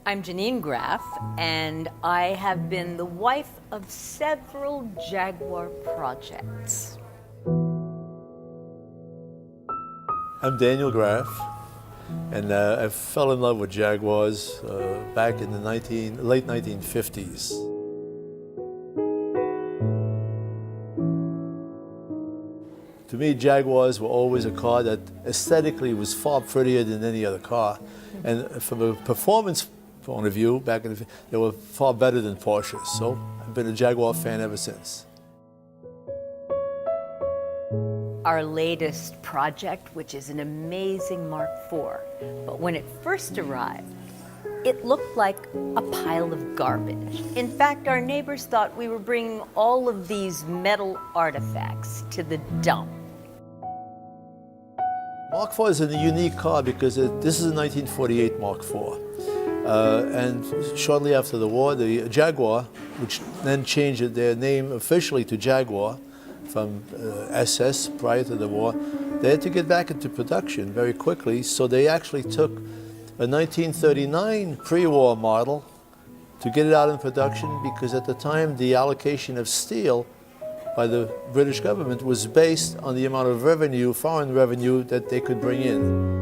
I'm Jeanine Graf, and I have been the wife of several Jaguar projects. I'm Daniel Graf, and I fell in love with Jaguars back in the late 1950s. To me, Jaguars were always a car that aesthetically was far prettier than any other car. And from a performance point of view, they were far better than Porsches. So I've been a Jaguar fan ever since. Our latest project, which is an amazing Mark IV, but when it first arrived, it looked like a pile of garbage. In fact, our neighbors thought we were bringing all of these metal artifacts to the dump. Mark IV is a unique car because this is a 1948 Mark IV. And shortly after the war, the Jaguar, which then changed their name officially to Jaguar from SS prior to the war, they had to get back into production very quickly. So they actually took a 1939 pre-war model to get it out in production because at the time the allocation of steel by the British government was based on the amount of revenue, foreign revenue, that they could bring in.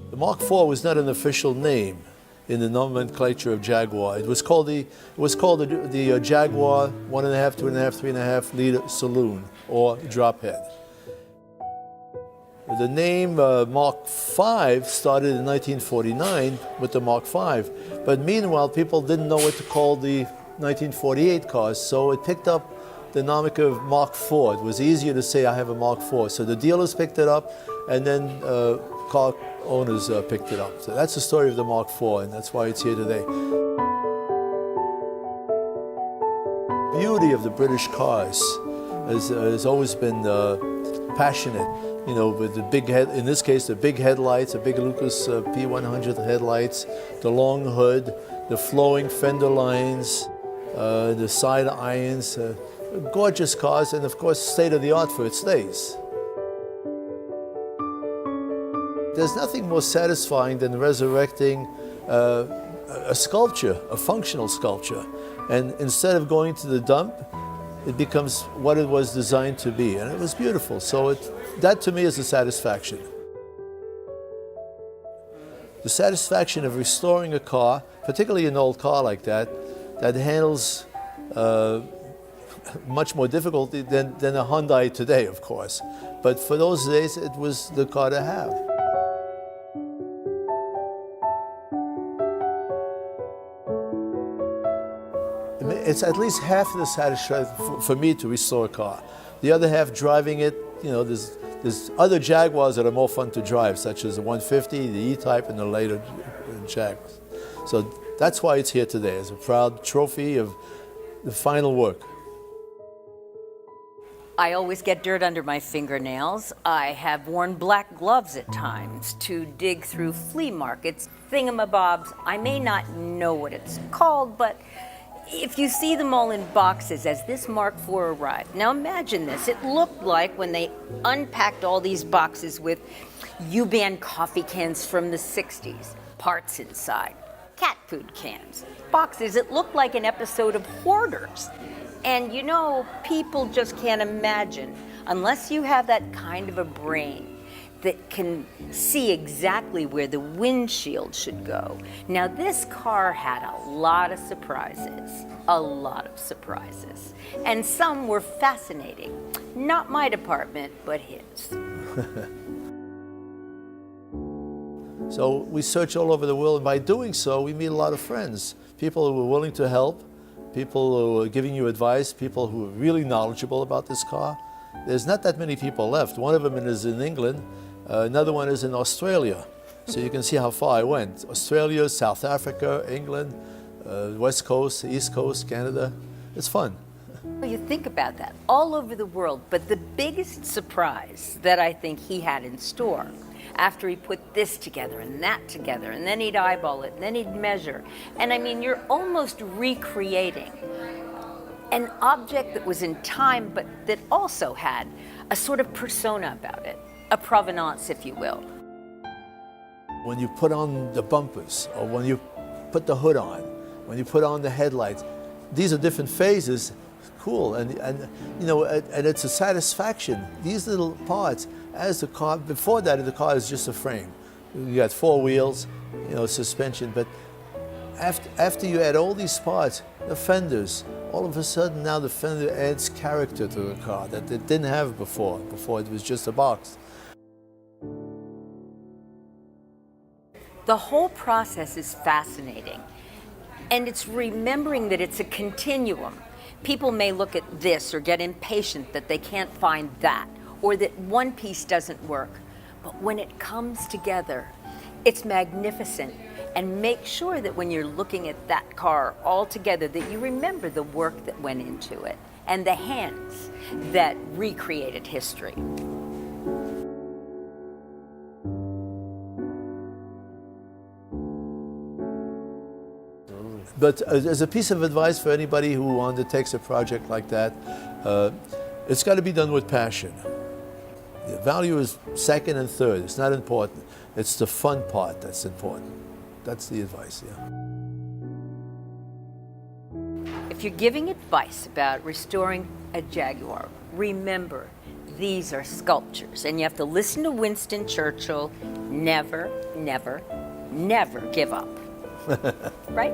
The Mark IV was not an official name in the nomenclature of Jaguar. It was called the Jaguar 1.5, 2.5, 3.5 liter saloon, or Drophead. The name Mark V started in 1949 with the Mark V, but meanwhile people didn't know what to call the 1948 cars, so it picked up the moniker of Mark IV. It was easier to say I have a Mark IV. So the dealers picked it up, and then car owners picked it up. So that's the story of the Mark IV, and that's why it's here today. The beauty of the British cars has always been passionate. You know, with the big head, in this case, the big headlights, the big Lucas P100 headlights, the long hood, the flowing fender lines, the side irons, gorgeous cars, and of course, state-of-the-art for its days. There's nothing more satisfying than resurrecting a sculpture, a functional sculpture. And instead of going to the dump, it becomes what it was designed to be. And it was beautiful. So that to me is the satisfaction. The satisfaction of restoring a car, particularly an old car like that handles much more difficulty than a Hyundai today, of course. But for those days, it was the car to have. It's at least half the satisfaction for me to restore a car. The other half, driving it, you know, there's other Jaguars that are more fun to drive, such as the 150, the E-Type, and the later Jaguars. So that's why it's here today, as a proud trophy of the final work. I always get dirt under my fingernails. I have worn black gloves at times to dig through flea markets, thingamabobs. I may not know what it's called, but if you see them all in boxes as this Mark IV arrived. Now imagine this. It looked like when they unpacked all these boxes with U-Bahn coffee cans from the 60s, parts inside, cat food cans, boxes. It looked like an episode of Hoarders. And you know, people just can't imagine, unless you have that kind of a brain that can see exactly where the windshield should go. Now this car had a lot of surprises, and some were fascinating. Not my department, but his. So we search all over the world, and by doing so, we meet a lot of friends. People who are willing to help, people who are giving you advice, people who are really knowledgeable about this car. There's not that many people left. One of them is in England, another one is in Australia. So you can see how far I went. Australia, South Africa, England, West Coast, East Coast, Canada. It's fun. Well, you think about that, all over the world, but the biggest surprise that I think he had in store, after he put this together and that together, and then he'd eyeball it, and then he'd measure. And I mean, you're almost recreating an object that was in time, but that also had a sort of persona about it, a provenance, if you will. When you put on the bumpers, or when you put the hood on, when you put on the headlights, these are different phases. Cool, and you know, and it's a satisfaction. These little parts, as the car, before that, the car is just a frame. You got 4 wheels, you know, suspension, but after you add all these parts, the fenders, all of a sudden now the fender adds character to the car that it didn't have before. Before it was just a box. The whole process is fascinating, and it's remembering that it's a continuum. People may look at this or get impatient that they can't find that, or that one piece doesn't work. But when it comes together, it's magnificent. And make sure that when you're looking at that car all together, that you remember the work that went into it and the hands that recreated history. But as a piece of advice for anybody who undertakes a project like that, it's got to be done with passion. The value is second and third. It's not important. It's the fun part that's important. That's the advice, yeah. If you're giving advice about restoring a Jaguar, remember, these are sculptures. And you have to listen to Winston Churchill, never, never, never give up. Right?